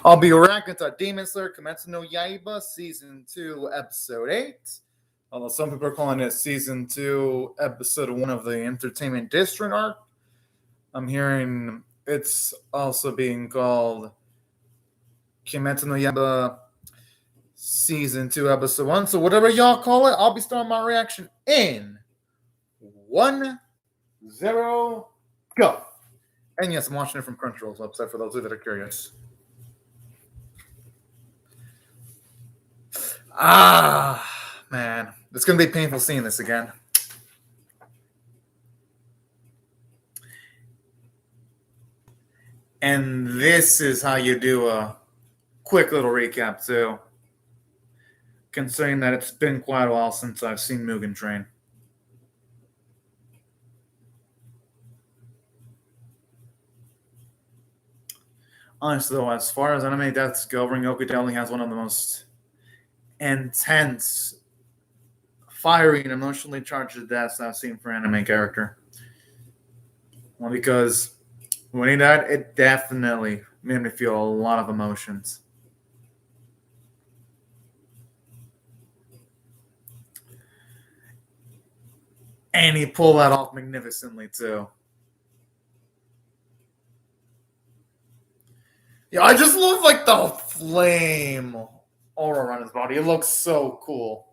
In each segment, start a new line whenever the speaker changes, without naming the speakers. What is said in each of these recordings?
I'll be reacting to Demon Slayer Kimetsu no Yaiba Season 2, Episode 8. Although some people are calling it Season 2, Episode 1 of the Entertainment District arc. I'm hearing it's also being called Kimetsu no Yaiba Season 2, Episode 1. So whatever y'all call it, I'll be starting my reaction in 1, 0, go. And yes, I'm watching it from Crunchyroll's website for those of you that are curious. Man. It's going to be painful seeing this again. And this is how you do a quick little recap, too. Considering that it's been quite a while since I've seen Mugen Train. Honestly, though, as far as anime deaths go, Rengoku definitely has one of the most intense, fiery, and emotionally charged deaths I've seen for an anime character. Well, because when he died, it definitely made me feel a lot of emotions. And he pulled that off magnificently, too. Yeah, I just love, like, the flame aura around his body. It looks so cool.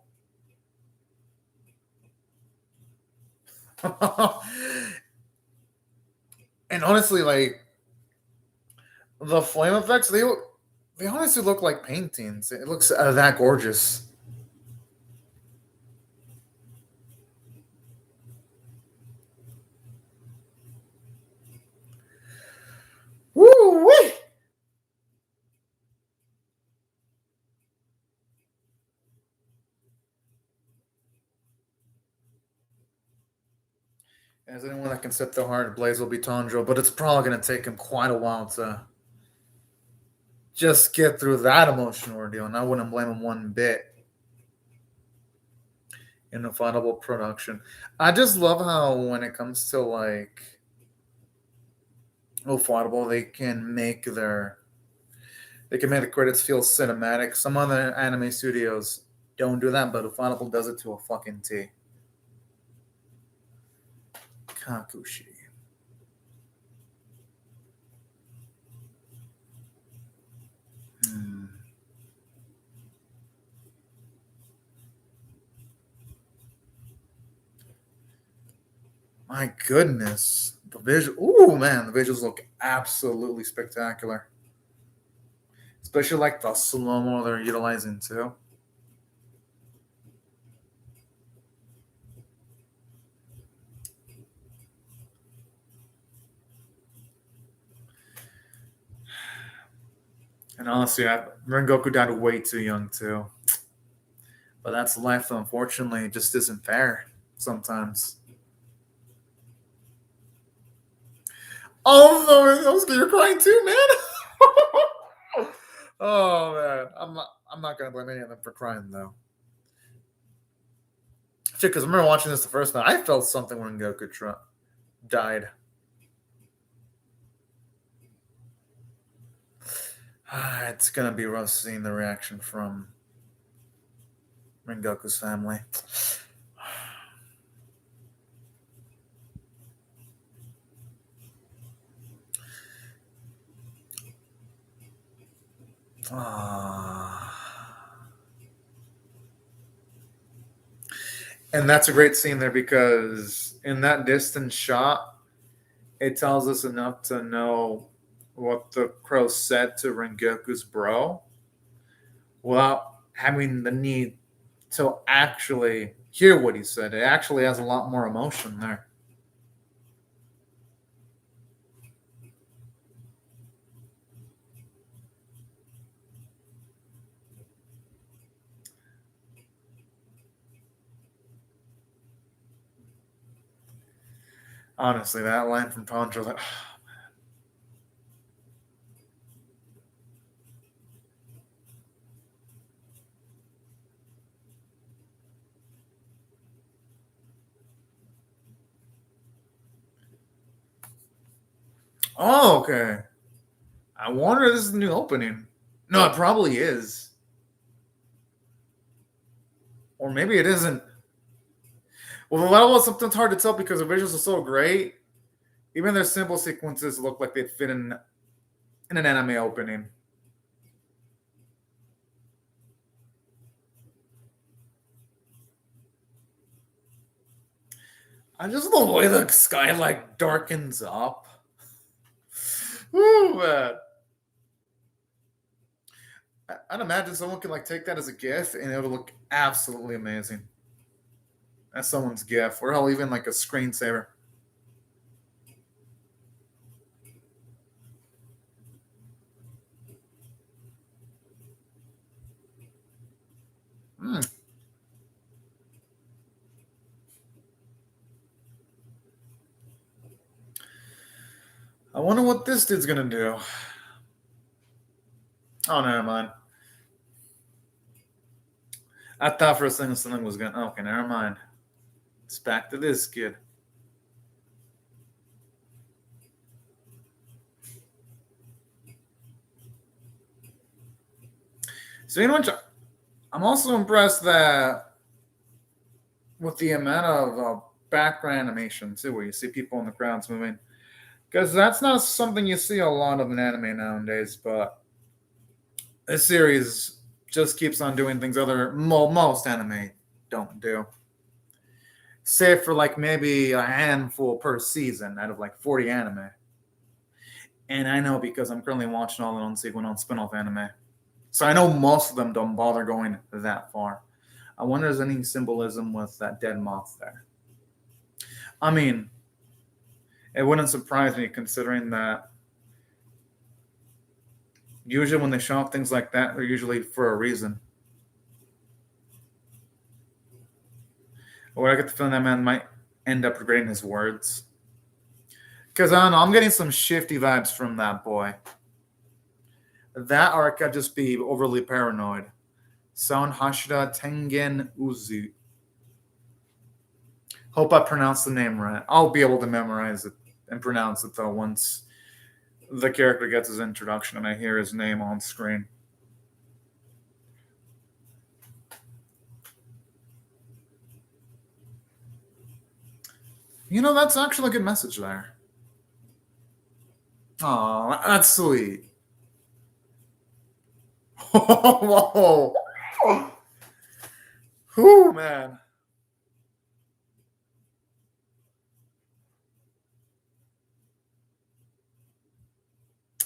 And honestly, like, the flame effects, they honestly look like paintings. It looks that gorgeous. Woo-wee! As anyone that can set their heart ablaze will be Tanjiro, but it's probably going to take him quite a while to just get through that emotional ordeal, and I wouldn't blame him one bit. In a fightable production, I just love how when it comes to like fightable, they can make the credits feel cinematic. Some other anime studios don't do that, but Ufotable does it to a fucking T. Kakushi. My goodness. The visual. Ooh, man. The visuals look absolutely spectacular. Especially like the slow-mo they're utilizing too. And honestly, Rengoku died way too young too. But that's life, though. Unfortunately, it just isn't fair sometimes. Oh no, I was you're crying too, man. Oh man, I'm not gonna blame any of them for crying though. Shit, because I remember watching this the first time, I felt something when Goku died. It's gonna be rough seeing the reaction from Rengoku's family. And that's a great scene there because in that distant shot, it tells us enough to know what the crow said to Rengoku's bro without having the need to actually hear what he said. It actually has a lot more emotion there. Honestly, that line from Tanjiro, like, oh, okay. I wonder if this is the new opening. No, it probably is. Or maybe it isn't. Well, the level is sometimes hard to tell because the visuals are so great. Even their simple sequences look like they fit in an anime opening. I just love the way the sky like darkens up. Ooh, man. I'd imagine someone can like take that as a gift and it'll look absolutely amazing. As someone's gift, or hell, even like a screensaver. Hmm. I wonder what this dude's gonna do. Oh, never mind. I thought for a second something was gonna. Okay, never mind. It's back to this kid. So you know what? I'm also impressed that with the amount of background animation too, where you see people in the crowds moving, because that's not something you see a lot of in anime nowadays. But this series just keeps on doing things most anime don't do. Save for like maybe a handful per season out of like 40 anime. And I know because I'm currently watching all the non-sequel, non-spin-off anime. So I know most of them don't bother going that far. I wonder if there's any symbolism with that dead moth there. I mean, it wouldn't surprise me considering that usually when they show off things like that, they're usually for a reason. Or I get the feeling that man might end up regretting his words. Because I don't know, I'm getting some shifty vibes from that boy. That arc could just be overly paranoid. Son Hashira Tengen Uzu. Hope I pronounced the name right. I'll be able to memorize it and pronounce it though once the character gets his introduction and I hear his name on screen. You know, that's actually a good message there. Oh, that's sweet. Whoa. Whew, man.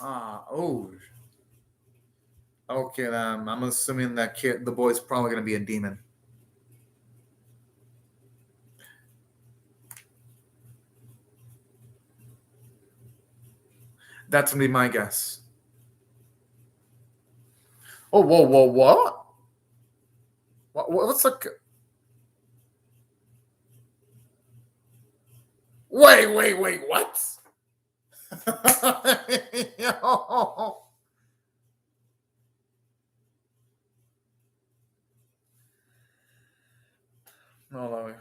Oh. Okay, then I'm assuming that kid, the boy's probably going to be a demon. That's going to be my guess. Oh, whoa, whoa, what? What's a. Wait, what? Yo. No.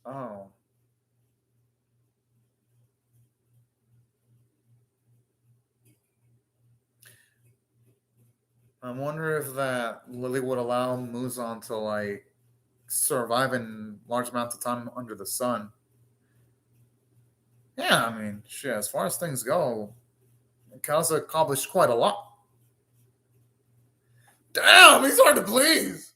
Oh. I wonder if that Lily would allow Muzan to like survive in large amounts of time under the sun. Yeah, I mean, shit. As far as things go, Kaza accomplished quite a lot. Damn, he's hard to please.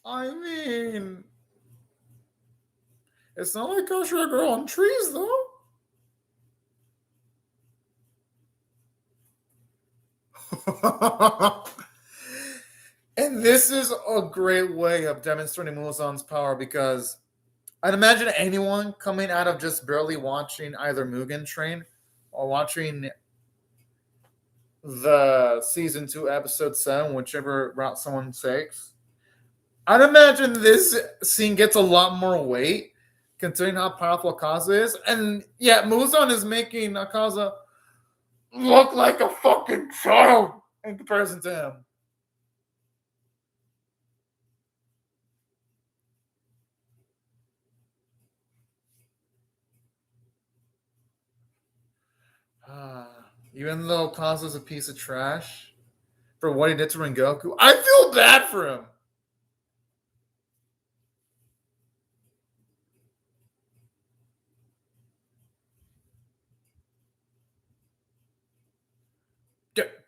I mean, it's not like Kosher grow on trees, though. And this is a great way of demonstrating Muzan's power because I'd imagine anyone coming out of just barely watching either Mugen Train or watching the season 2, episode 7, whichever route someone takes. I'd imagine this scene gets a lot more weight considering how powerful Akaza is. And yeah, Muzan is making Akaza look like a fucking child in comparison to him. Even though Kazu's a piece of trash for what he did to Rengoku, I feel bad for him.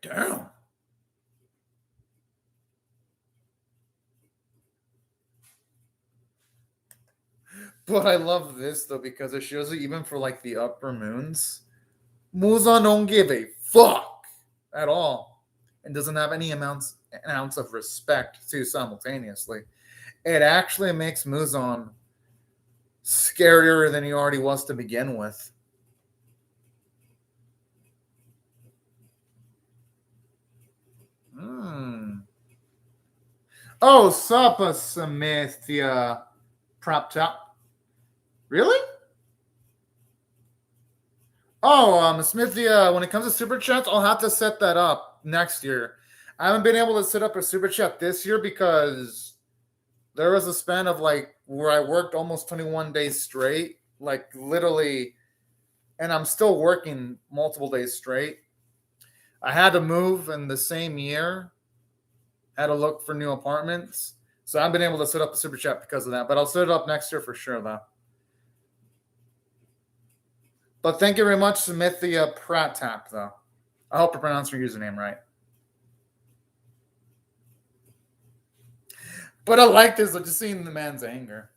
Damn. But I love this though because it shows you even for like the upper moons, Muzan don't give a fuck at all and doesn't have any ounce of respect too simultaneously. It actually makes Muzan scarier than he already was to begin with. Oh, Sapa Samithia propped up. Really? Oh, Smithia, when it comes to super chats, I'll have to set that up next year. I haven't been able to set up a super chat this year because there was a span of like where I worked almost 21 days straight, like literally, and I'm still working multiple days straight. I had to move in the same year, had to look for new apartments. So I've been able to set up a super chat because of that, but I'll set it up next year for sure, though. But thank you very much, Smithia Pratap, though. I hope I pronounced your username right. But I like this, just seeing the man's anger.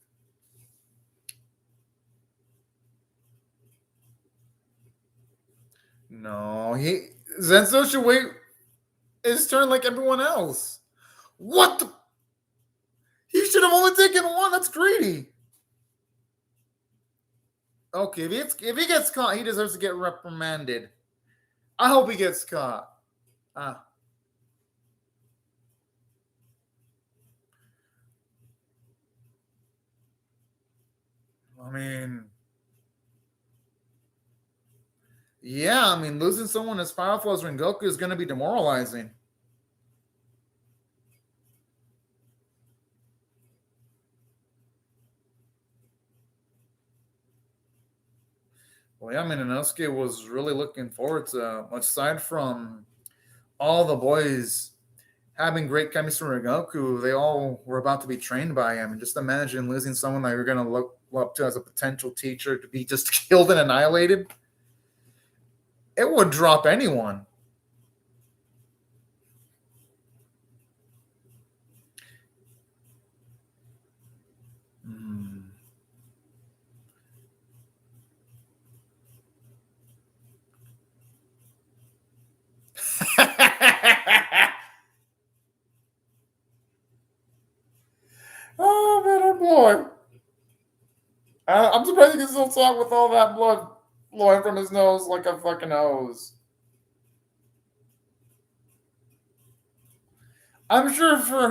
No, Zenzo should wait his turn like everyone else. What the? He should have only taken one. That's greedy. Okay, if he gets caught, he deserves to get reprimanded. I hope he gets caught. I mean, yeah, I mean, losing someone as powerful as Rengoku is going to be demoralizing. Well, yeah, I mean, Inosuke was really looking forward to, aside from all the boys having great chemistry with Rengoku, they all were about to be trained by him. And just imagine losing someone that you're going to look up to as a potential teacher to be just killed and annihilated. It would drop anyone. Oh, man, boy. I'm surprised he can still talk with all that blood flowing from his nose like a fucking hose. I'm sure for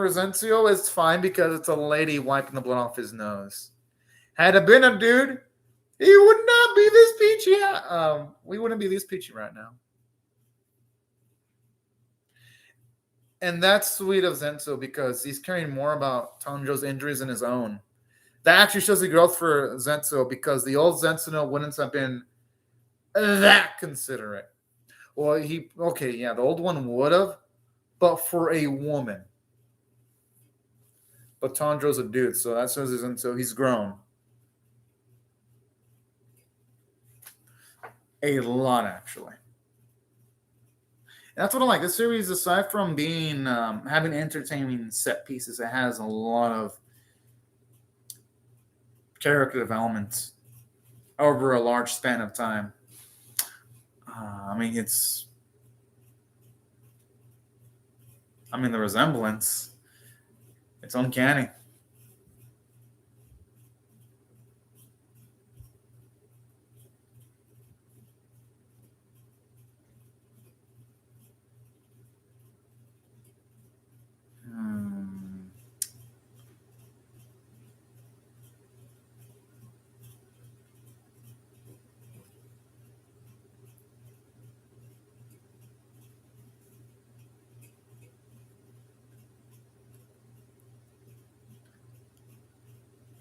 Zenzio, it's fine because it's a lady wiping the blood off his nose. Had it been a dude, he would not be this peachy. We wouldn't be this peachy right now. And that's sweet of Zenzo because he's caring more about Tanjo's injuries than his own. That actually shows the growth for Zenzo because the old Zenzo wouldn't have been that considerate. Well, the old one would have, but for a woman. But Tanjo's a dude, so that shows Zenzo he's grown. A lot, actually. And that's what I like. This series, aside from being having entertaining set pieces, it has a lot of character development over a large span of time. The resemblance, it's uncanny.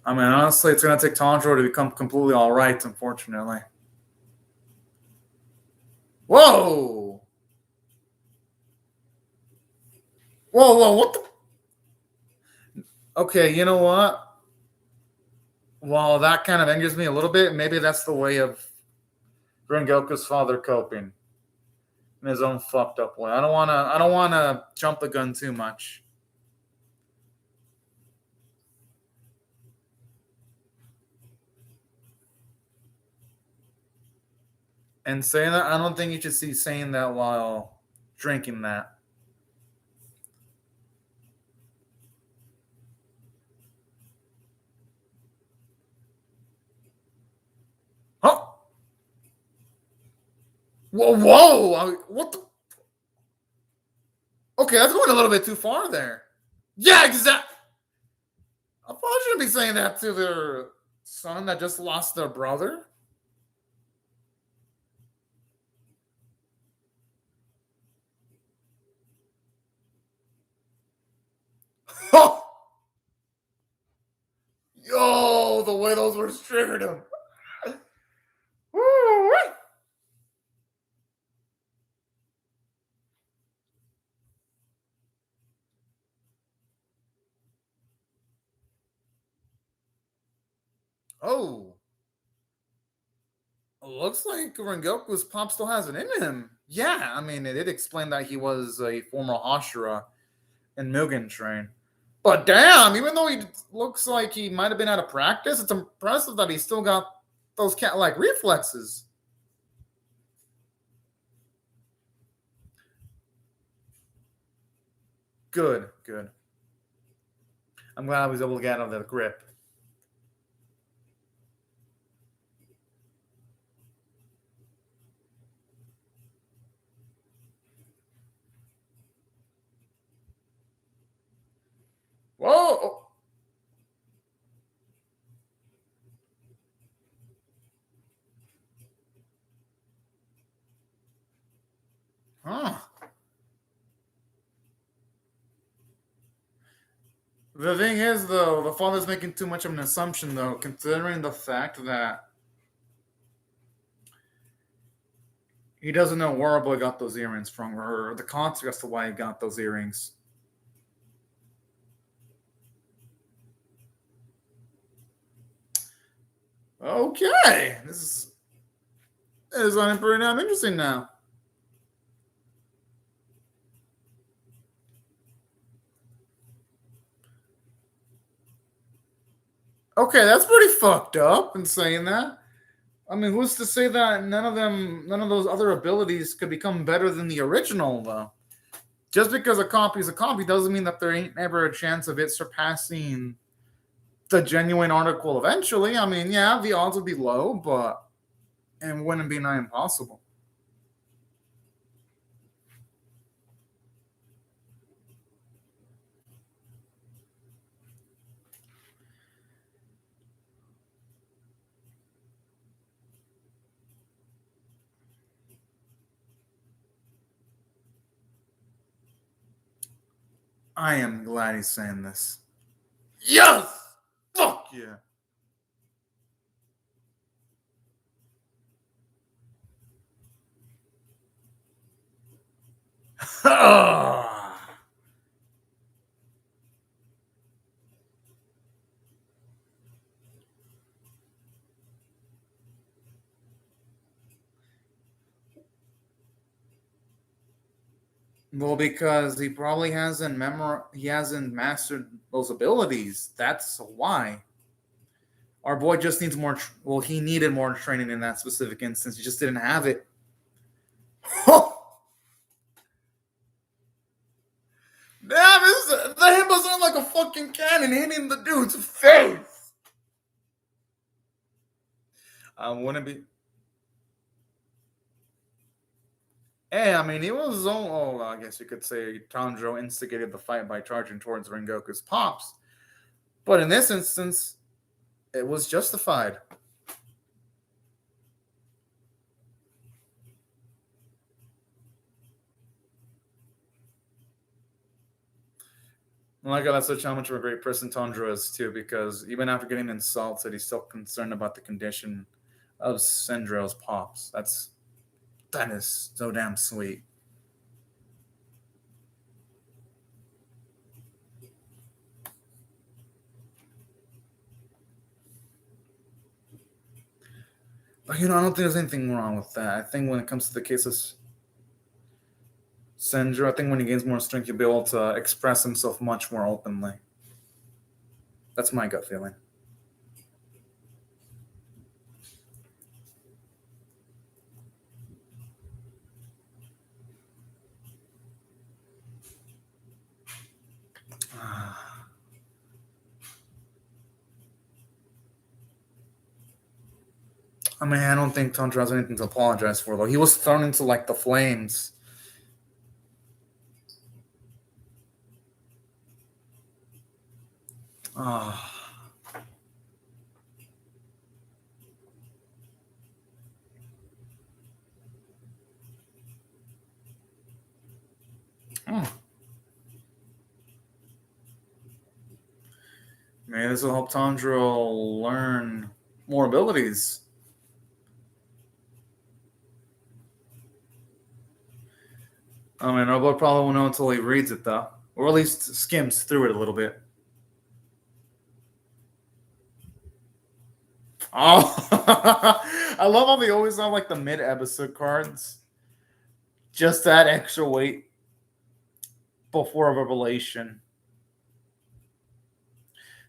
Honestly, it's going to take Tanjiro to become completely all right, unfortunately. Whoa! Whoa, what the? Okay, you know what? Well, that kind of angers me a little bit. Maybe that's the way of Rengoku's father coping in his own fucked up way. I don't wanna jump the gun too much. And saying that, I don't think you should see saying that while drinking that. Oh, whoa! What the? Okay, that's going a little bit too far there. Yeah, exactly. I probably shouldn't be saying that to their son that just lost their brother. Yo, the way those words triggered him. Oh, looks like Rengoku's pop still has it in him. Yeah, I mean, it did explain that he was a former Hashira in Mugen Train. But damn, even though he looks like he might have been out of practice, it's impressive that he still got those cat-like reflexes. Good, good. I'm glad I was able to get out of the grip. Whoa! Huh. The thing is, though, the father's making too much of an assumption, though, considering the fact that he doesn't know where our boy got those earrings from, or the context as to why he got those earrings. Okay, this is sounding pretty damn interesting now. Okay, that's pretty fucked up in saying that. I mean, who's to say that none of those other abilities could become better than the original, though? Just because a copy is a copy doesn't mean that there ain't ever a chance of it surpassing the genuine article eventually. I mean, yeah, the odds would be low, but it wouldn't be nigh impossible. I am glad he's saying this. Yes! Fuck yeah. Well, because he hasn't mastered those abilities. That's why. Our boy just needs more. Well, he needed more training in that specific instance. He just didn't have it. Damn, the himbo's on like a fucking cannon hitting the dude's face. I wouldn't be. Hey, I mean, he was. Oh, I guess you could say Tanjiro instigated the fight by charging towards Rengoku's pops. But in this instance, it was justified. Oh my god, that's such how much of a great person Tanjiro is too, because even after getting insulted, he's still concerned about the condition of Sendro's pops. That's That is so damn sweet. But I don't think there's anything wrong with that. I think when it comes to the case of Senju, I think when he gains more strength, he'll be able to express himself much more openly. That's my gut feeling. I mean, I don't think Tanjiro has anything to apologize for, though. He was thrown into, the flames. Ah. Maybe this will help Tanjiro learn more abilities. I mean, Robo probably won't know until he reads it, though. Or at least skims through it a little bit. Oh, I love how they always have the mid-episode cards. Just that extra weight before a revelation.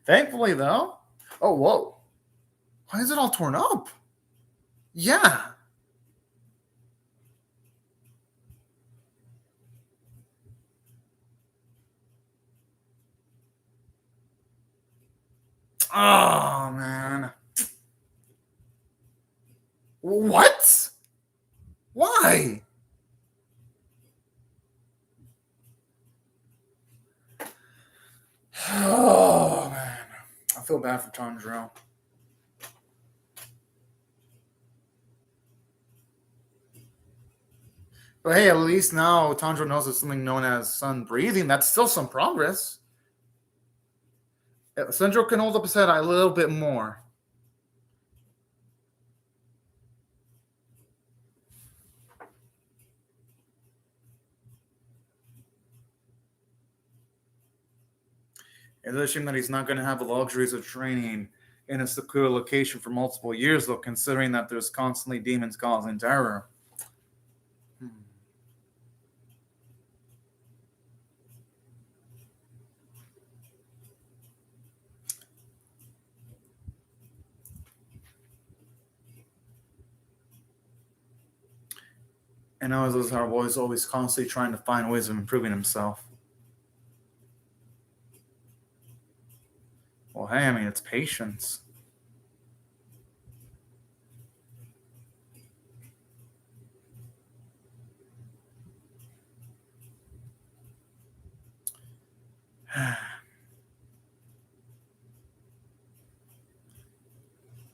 Thankfully, though. Oh, whoa. Why is it all torn up? Yeah. Oh, man. What? Why? Oh, man. I feel bad for Tanjiro. But hey, at least now Tanjiro knows there's something known as sun breathing. That's still some progress. Senjo can hold up his head a little bit more. It's a shame that he's not going to have the luxuries of training in a secure location for multiple years, though, considering that there's constantly demons causing terror. And now those our boys always constantly trying to find ways of improving himself. Well, hey, I mean, it's patience.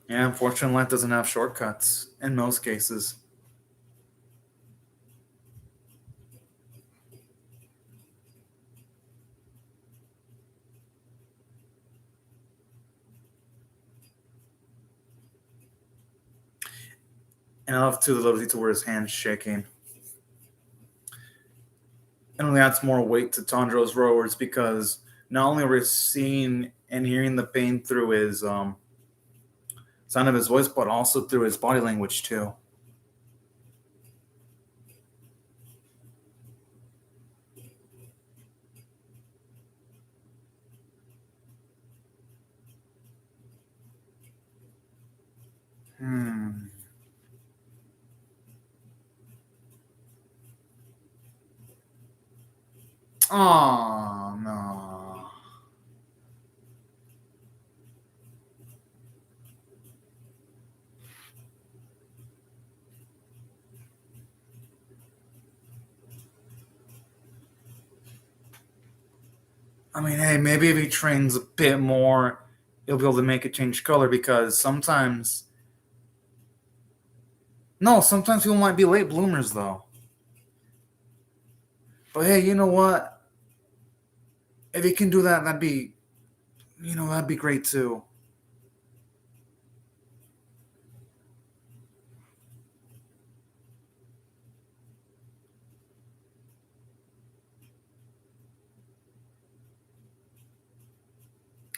Yeah, unfortunately, life doesn't have shortcuts in most cases. And I love, too, the ability to wear his hands shaking. It only adds more weight to Tanjiro's words because not only are we seeing and hearing the pain through his sound of his voice, but also through his body language, too. Oh, no. I mean, hey, maybe if he trains a bit more, he'll be able to make it change color because sometimes. No, sometimes people might be late bloomers, though. But hey, you know what? If he can do that, that'd be great too.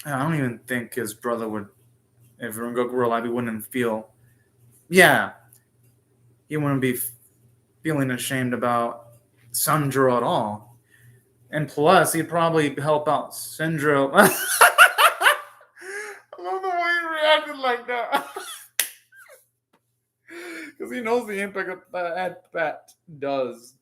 I don't even think his brother would, if Rengoku were alive, he wouldn't feel, yeah, he wouldn't be feeling ashamed about Sanjuro at all. And plus, he'd probably help out Sindro. I love the way he reacted like that. Because he knows the impact that does.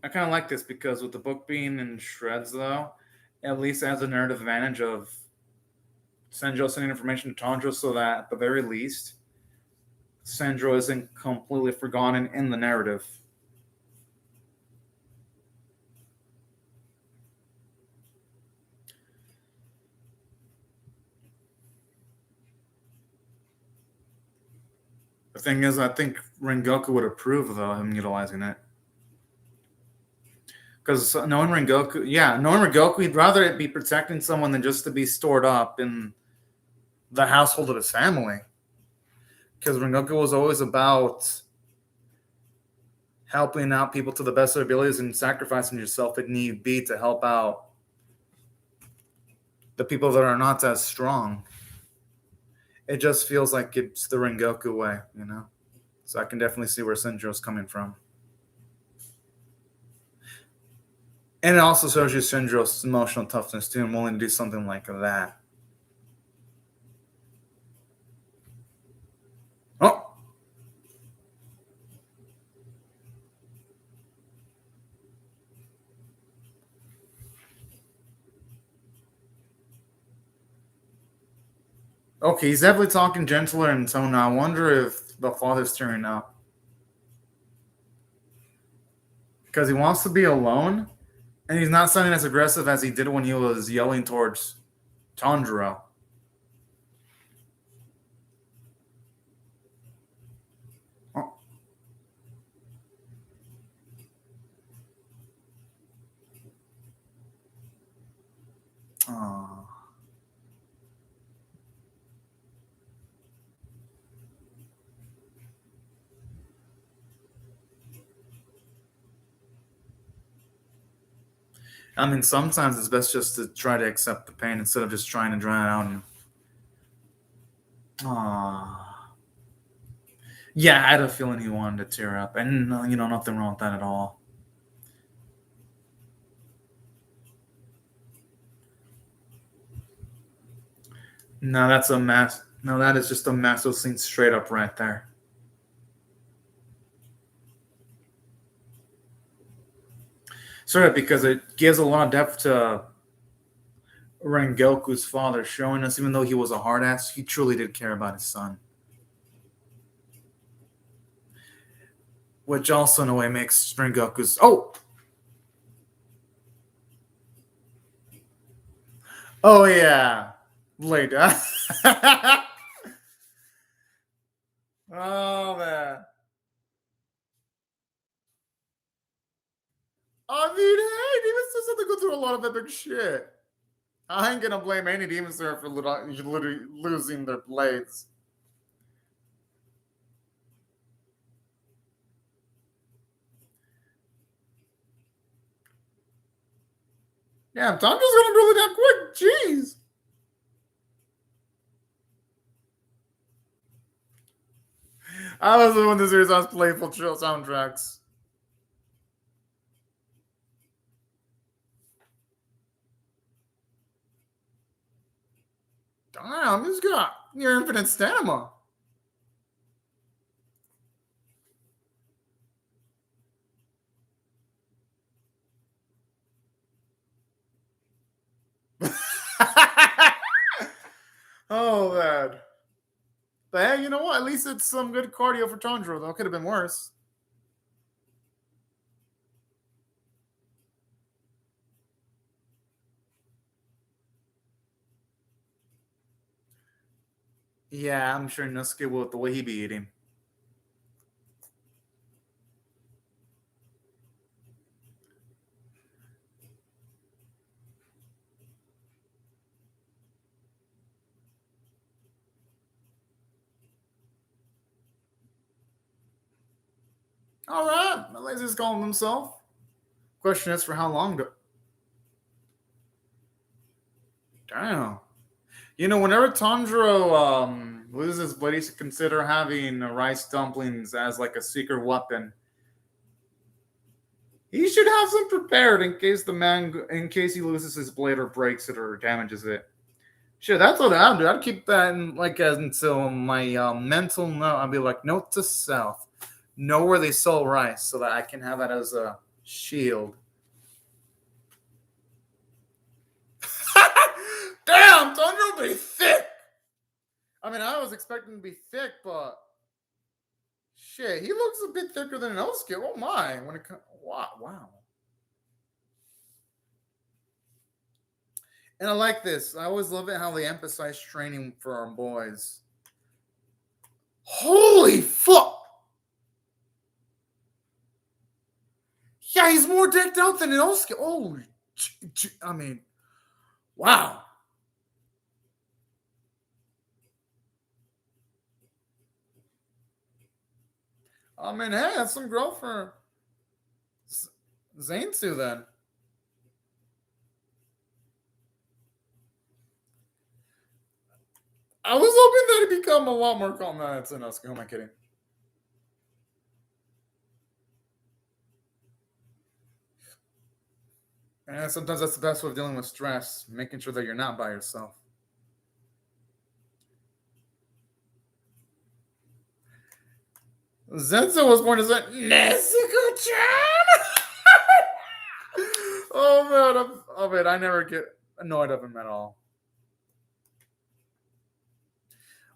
I kind of like this because with the book being in shreds, though, at least it has a narrative advantage of Senjo sending information to Tanjiro so that at the very least, Senjo isn't completely forgotten in the narrative. The thing is, I think Rengoku would approve, though, him utilizing it. Because knowing Rengoku, he'd rather it be protecting someone than just to be stored up in the household of his family. Because Rengoku was always about helping out people to the best of their abilities and sacrificing yourself if need be to help out the people that are not as strong. It just feels like it's the Rengoku way, you know? So I can definitely see where Senjo's coming from. And it also shows you Senjo's emotional toughness too and willing to do something like that. Oh! Okay, he's definitely talking gentler in tone now. I wonder if the father's tearing up. Because he wants to be alone, and he's not sounding as aggressive as he did when he was yelling towards Tanjiro. Oh. Oh. I mean, sometimes it's best just to try to accept the pain instead of just trying to drown it out. And... Aww. Yeah, I had a feeling he wanted to tear up, and nothing wrong with that at all. No, that's a mess. No, that is just a massive scene straight up right there. Sort of because it gives a lot of depth to Rengoku's father, showing us even though he was a hard ass, he truly did care about his son. Which also in a way makes Rengoku's Oh yeah. Blade. Oh man. I mean, hey, Demon Slayer had to go through a lot of epic shit. I ain't gonna blame any Demon Slayer for literally losing their blades. Yeah, Tanja's gonna do it that quick. Jeez. I was the one this series has playful chill soundtracks. Damn, he's got near infinite stamina. Oh man. But hey, you know what? At least it's some good cardio for Tanjiro, though. Could have been worse. Yeah, I'm sure Inosuke will with the way he be eating. All right, at least he's calling himself. Question is for how long? Damn. You know, whenever Tanjiro loses blood, he should consider having rice dumplings as like a secret weapon. He should have some prepared in case he loses his blade or breaks it or damages it. Sure, that's what I'd do. I'd keep that in, like until my mental note. I'd be like, note to self: know where they sell rice, so that I can have that as a shield. Damn, Thunder will be thick. I mean, I was expecting to be thick, but shit, he looks a bit thicker than an Inosuke. Oh my! When it comes, wow. And I like this. I always love it how they emphasize training for our boys. Holy fuck! Yeah, he's more decked out than an Inosuke. Oh, I mean, wow. I mean, hey, that's some growth for Zainsu then. I was hoping that he'd become a lot more calm. No, that's Inosuke. Who am I kidding? And sometimes that's the best way of dealing with stress, making sure that you're not by yourself. Zenzo was born as a Nezuko-chan. Oh man, I never get annoyed of him at all.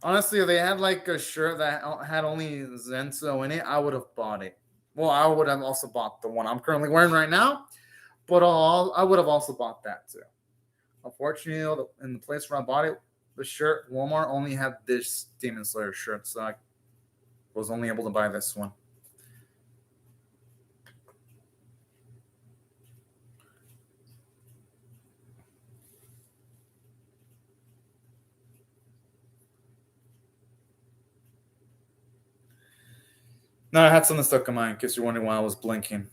Honestly, if they had like a shirt that had only Zenzo in it, I would have bought it. Well, I would have also bought the one I'm currently wearing right now, but I would have also bought that too. Unfortunately, in the place where I bought it, the shirt, Walmart only had this Demon Slayer shirt, so I was only able to buy this one. No, I had something stuck in mind in case you're wondering why I was blinking.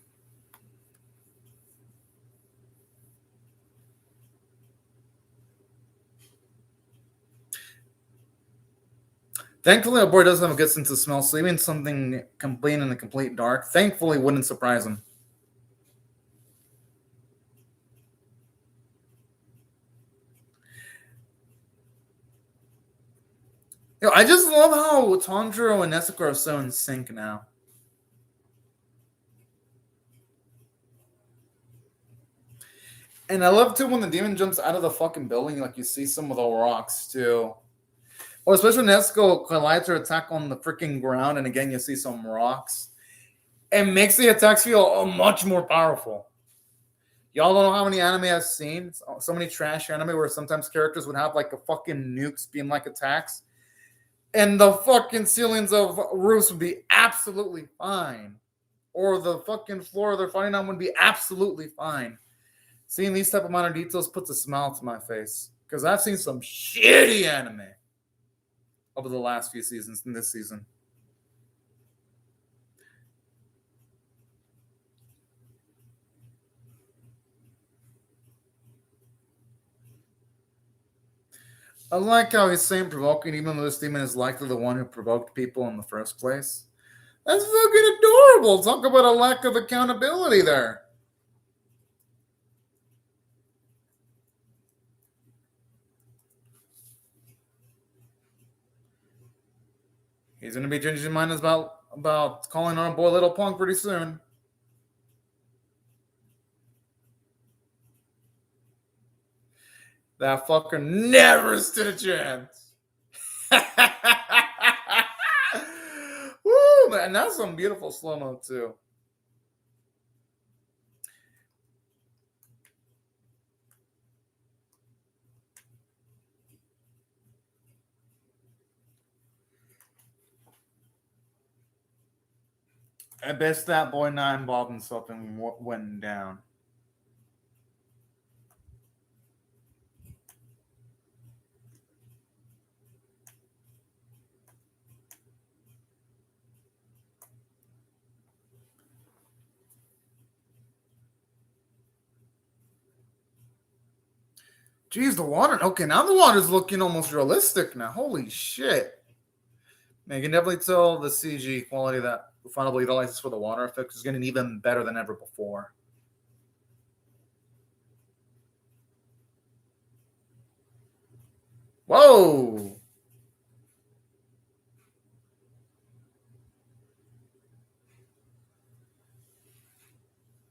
Thankfully, our boy doesn't have a good sense of smell, so even something complete in the complete dark, thankfully, wouldn't surprise him. I just love how Tanjiro and Nezuko are so in sync now. And I love too when the demon jumps out of the fucking building, like you see some of the rocks too. Or especially when Nezuko collides her attack on the freaking ground, and again you see some rocks. It makes the attacks feel much more powerful. Y'all don't know how many anime I've seen. So many trash anime where sometimes characters would have like a fucking nukes being like attacks. And the fucking ceilings of roofs would be absolutely fine. Or the fucking floor they're fighting on would be absolutely fine. Seeing these type of minor details puts a smile to my face. Because I've seen some shitty anime over the last few seasons in this season. I like how he's saying provoking, even though this demon is likely the one who provoked people in the first place. That's fucking adorable. Talk about a lack of accountability there. He's going to be changing his mind about calling our boy Little Punk pretty soon. That fucker never stood a chance. Woo, man, that's some beautiful slow-mo too. I bet that boy not involved himself in what went down. Jeez, the water. Okay, now the water's looking almost realistic now. Holy shit. Man, you can definitely tell the CG quality that Ufotable utilizes for the water effects is getting even better than ever before. Whoa!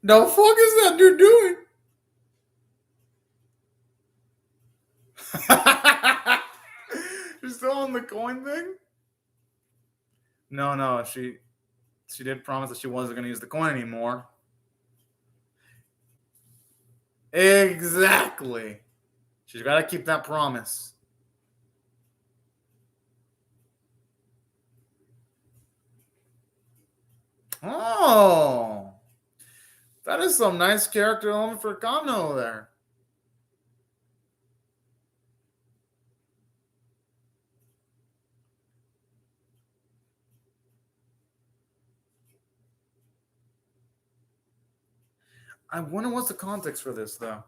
The fuck is that dude doing? She's still on the coin thing? No, she did promise that she wasn't going to use the coin anymore. Exactly. She's got to keep that promise. Oh, that is some nice character element for Kano there. I wonder what's the context for this, though.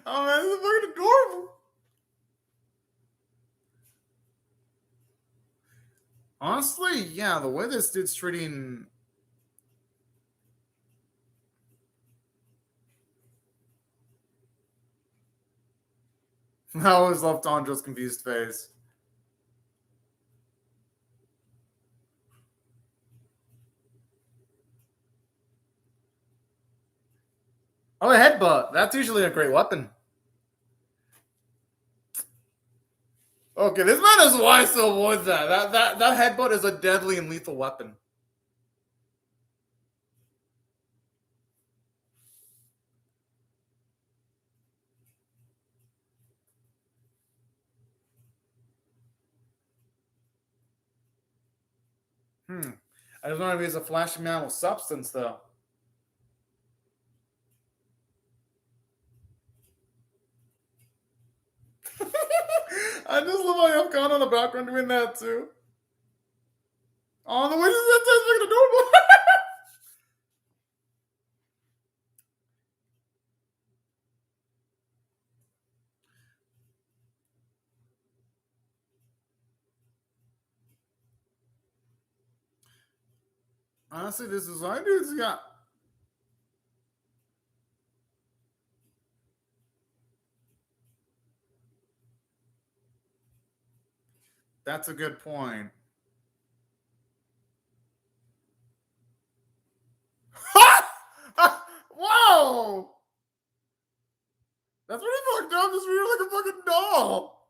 Oh man, this is fucking adorable. Honestly, yeah, the way this dude's treating. I always loved Tanjiro's confused face. Oh, a headbutt. That's usually a great weapon. Okay, this man is wise to avoid that. That headbutt is a deadly and lethal weapon. I just wonder if he's a flashy man with substance, though. I just love how you have Khan on the background doing that, too. Oh, the way that's fucking adorable. Honestly, this design dude's got. That's a good point. Whoa! That's pretty fucked up. Just reading like a fucking doll.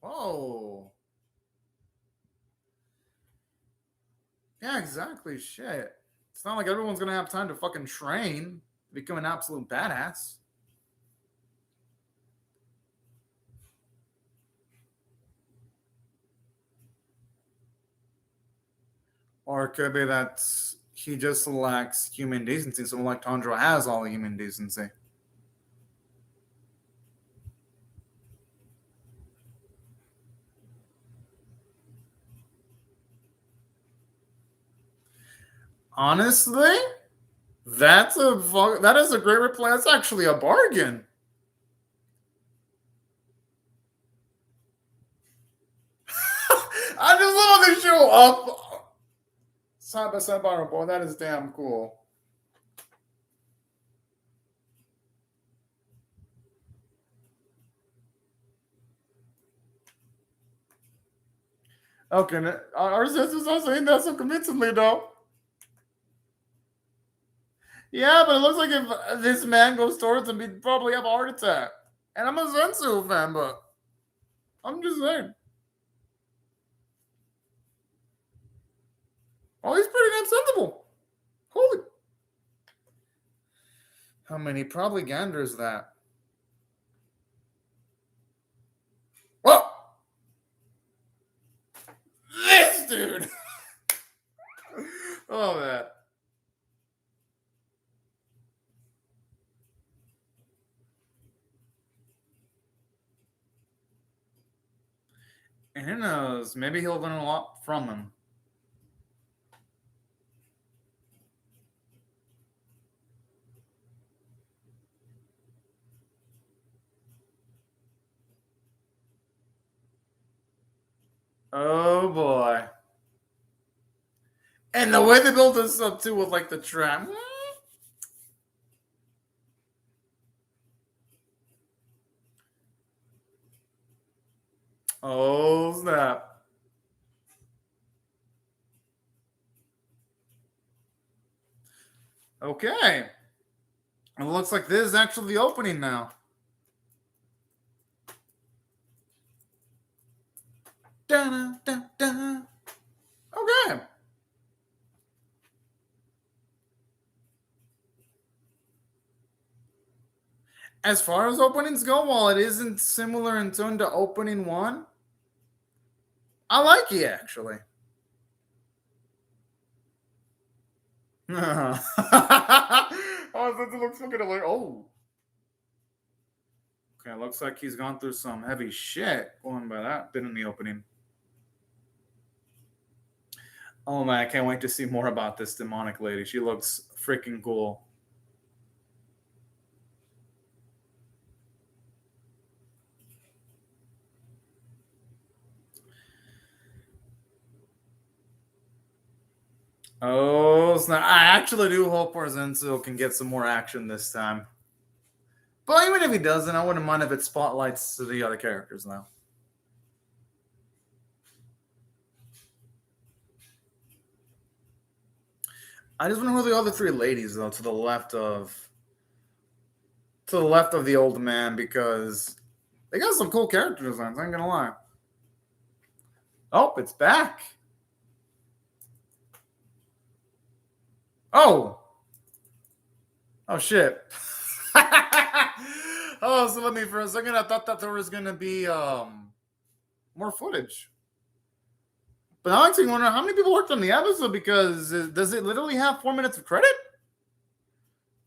Whoa. Yeah, exactly. Shit. It's not like everyone's gonna have time to fucking train, become an absolute badass. Or it could be that he just lacks human decency. Someone like Tanjiro has all the human decency. Honestly, that is a great reply. That's actually a bargain. I just love how they show up side by side by boy. That is damn cool. Okay, our sisters are saying that so convincingly, though. Yeah, but it looks like if this man goes towards him, he'd probably have a heart attack. And I'm a Zensu fan, but I'm just saying. Oh, he's pretty damn sensible. Holy. How many probably ganders that? Whoa! This dude! Oh, man. And who knows? Maybe he'll learn a lot from him. Oh boy. And the way they built this up too with like the trap. Oh snap. Okay. It looks like this is actually the opening now. Dun, dun, dun. Okay. As far as openings go, while it isn't similar in tone to opening one, I like it actually. Oh, it looks fucking hilarious. Oh. Okay, looks like he's gone through some heavy shit going by that bit in the opening. Oh man, I can't wait to see more about this demonic lady. She looks freaking cool. Oh, snap. I actually do hope Arzenzo can get some more action this time. But even if he doesn't, I wouldn't mind if it spotlights the other characters now. I just wonder who the other three ladies though to the left of the old man, because they got some cool character designs, I ain't gonna lie. Oh, it's back. Oh. Oh shit. Oh, so let me for a second. I thought that there was gonna be more footage. But I actually wonder how many people worked on the episode, because does it literally have 4 minutes of credit?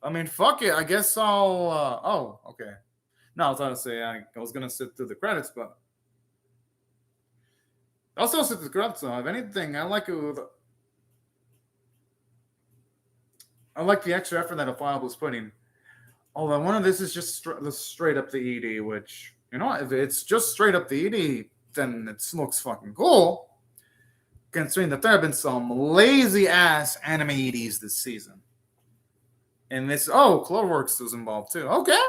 I mean, fuck it. I guess I'll. Oh, okay. No, I was going to say I was going to sit through the credits, but I'll still sit through the credits. If anything, I like it. I like the extra effort that a file was putting. Although one of this is just straight up the ED, which, you know, if it's just straight up the ED, then it looks fucking cool. Considering that there have been some lazy ass anime EDs this season. And this, oh, Cloverworks was involved too. Okay.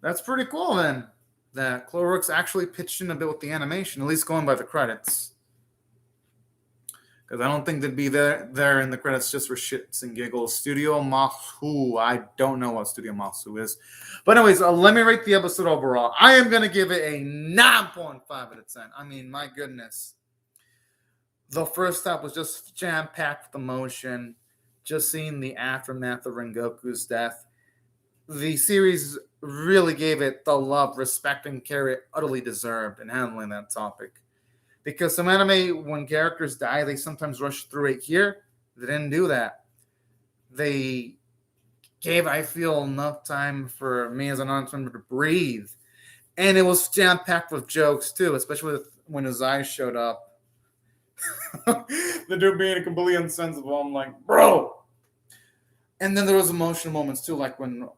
That's pretty cool then. That Cloverworks actually pitched in a bit with the animation, at least going by the credits. Because I don't think they'd be there in the credits just for shits and giggles. Studio Mahu. I don't know what Studio Mahu is. But anyways, let me rate the episode overall. I am going to give it a 9.5 out of 10. I mean, my goodness. The first half was just jam-packed with emotion. Just seeing the aftermath of Rengoku's death. The series really gave it the love, respect, and care it utterly deserved in handling that topic. Because some anime, when characters die, they sometimes rush through it. Here, they didn't do that. They gave, I feel, enough time for me as an audience member to breathe. And it was jam-packed with jokes, too, especially when his eyes showed up. The dude being completely insensible. I'm like, bro! And then there was emotional moments, too, like when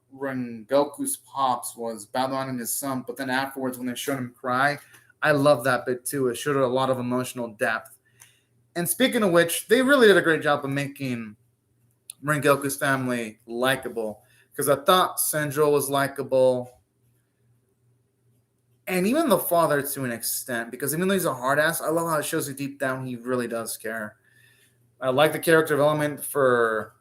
Goku's pops was battling his son, but then afterwards when they showed him cry, I love that bit too. It showed a lot of emotional depth. And speaking of which, they really did a great job of making Rengoku's family likable. Because I thought Senjo was likable. And even the father to an extent. Because even though he's a hard ass, I love how it shows you deep down he really does care. I like the character development for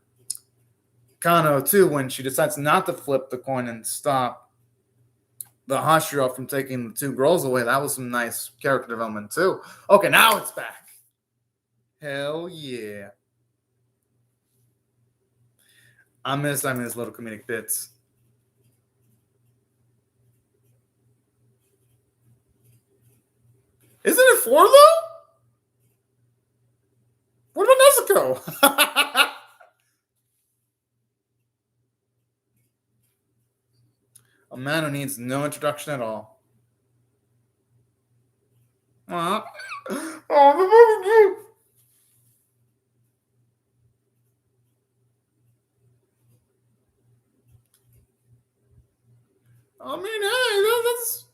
Kano too, when she decides not to flip the coin and stop the Hashira from taking the two girls away. That was some nice character development too. Okay, now it's back. Hell yeah. I miss little comedic bits. Isn't it 4 though? What about Nezuko? A man who needs no introduction at all. Oh, the fucking I mean, that's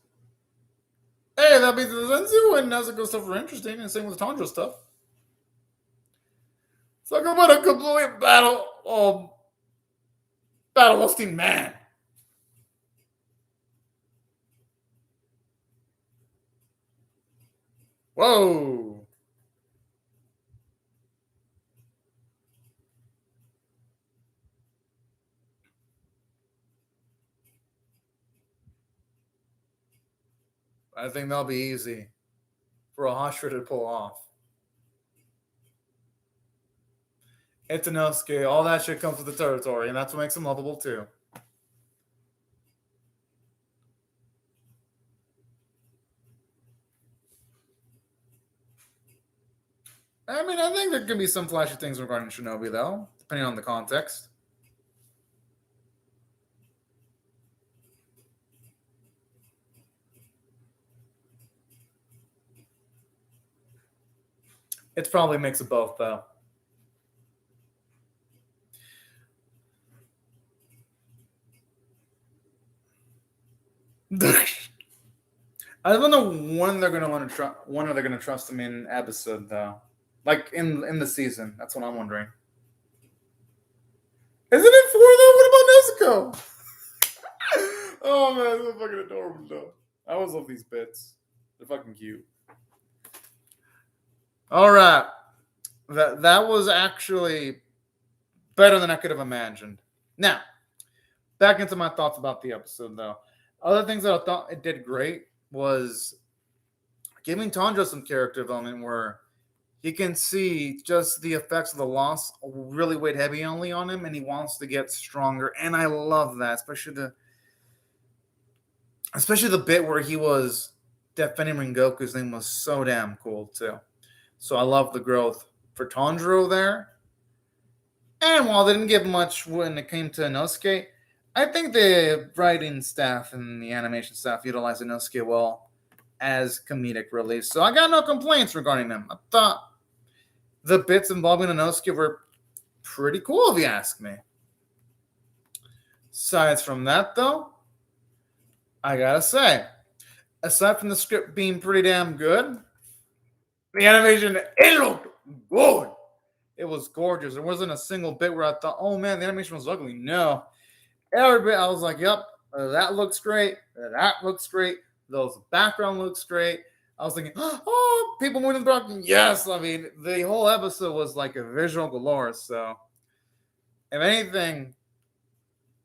that means the Zenzu and Nezuko stuff are interesting, and same with Tanjiro stuff. Talk about a complete battle hosting man. Whoa. I think that'll be easy for a Hashira to pull off. Itanosuke, all that shit comes with the territory, and that's what makes him lovable too. I mean, I think there can be some flashy things regarding Shinobi, though, depending on the context. It's probably a mix of both, though. I don't know when they're gonna want to trust. When are they gonna trust him in episode though? Like in the season. That's what I'm wondering. Isn't it four though? What about Nezuko? Oh man, they're fucking adorable though. I always love these bits. They're fucking cute. All right, that was actually better than I could have imagined. Now, back into my thoughts about the episode though. Other things that I thought it did great was giving Tanjiro some character development where he can see just the effects of the loss really weighed heavy only on him, and he wants to get stronger. And I love that, especially the bit where he was defending Rengoku's thing was so damn cool too. So I love the growth for Tanjiro there. And while they didn't give much when it came to Inosuke, I think the writing staff and the animation staff utilized Inosuke well as comedic relief. So I got no complaints regarding them. I thought the bits involving Inosuke were pretty cool, if you ask me. Aside from that, though, I gotta say, aside from the script being pretty damn good, the animation, it looked good. It was gorgeous. There wasn't a single bit where I thought, oh man, the animation was ugly. No. Every bit I was like, yep, that looks great. That looks great. Those background looks great. I was thinking, oh, people moving the block. Yes, I mean, the whole episode was like a visual galore. So, if anything,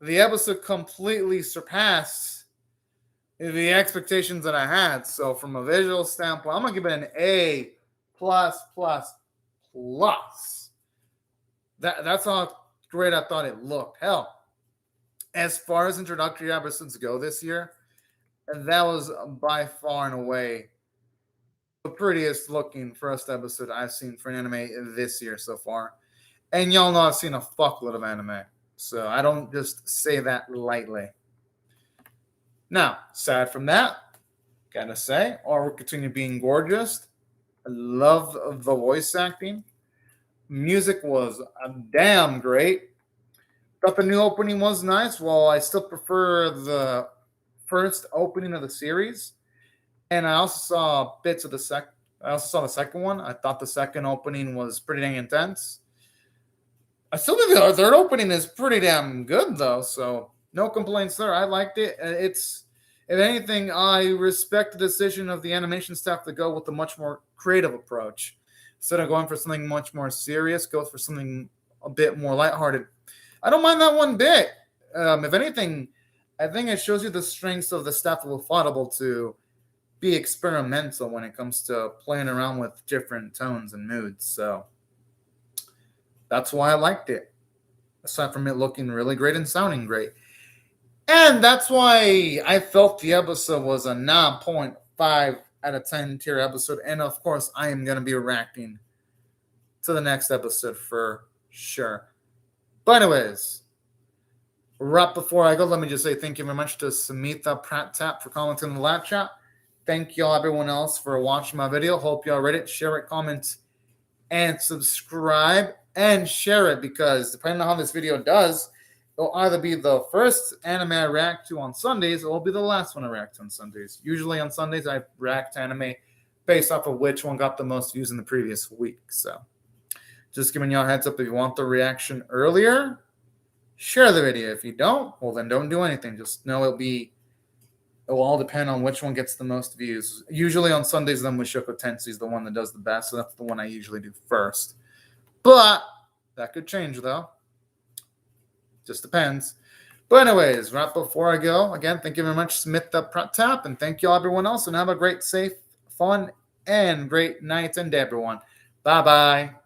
the episode completely surpassed the expectations that I had. So, from a visual standpoint, I'm gonna give it an A plus plus plus. That's how great I thought it looked. Hell, as far as introductory episodes go this year, that was by far and away the prettiest looking first episode I've seen for an anime this year so far. And y'all know I've seen a fuckload of anime. So I don't just say that lightly. Now, aside from that, gotta say, or will continue being gorgeous. I love the voice acting. Music was damn great. Thought the new opening was nice. While I still prefer the first opening of the series, and I also saw bits of the second. I also saw the second one. I thought the second opening was pretty dang intense. I still think the third opening is pretty damn good though, so no complaints there. I liked it. It's, if anything, I respect the decision of the animation staff to go with a much more creative approach instead of going for something much more serious. Go for something a bit more lighthearted. I don't mind that one bit. If anything, I think it shows you the strengths of the staff of Ufotable to be experimental when it comes to playing around with different tones and moods. So that's why I liked it. Aside from it looking really great and sounding great. And that's why I felt the episode was a 9.5 out of 10 tier episode. And of course, I am going to be reacting to the next episode for sure. But anyways, right before I go, let me just say thank you very much to Samantha Pratt Tap for commenting in the live chat. thank y'all, everyone else, for watching my video. Hope y'all read it. Share it, comment, and subscribe. And share it, because depending on how this video does, it'll either be the first anime I react to on Sundays, or it'll be the last one I react to on Sundays. Usually on Sundays, I react to anime based off of which one got the most views in the previous week. So just giving y'all a heads up, if you want the reaction earlier, share the video. If you don't, well, then don't do anything. Just know it will all depend on which one gets the most views. Usually on Sundays, then Mushoku Tensei is the one that does the best, so that's the one I usually do first. But that could change, though. Just depends. But anyways, right before I go, again, thank you very much, Smith the Prep Tap, and thank you all, everyone else, and have a great, safe, fun, and great night and day, everyone. Bye-bye.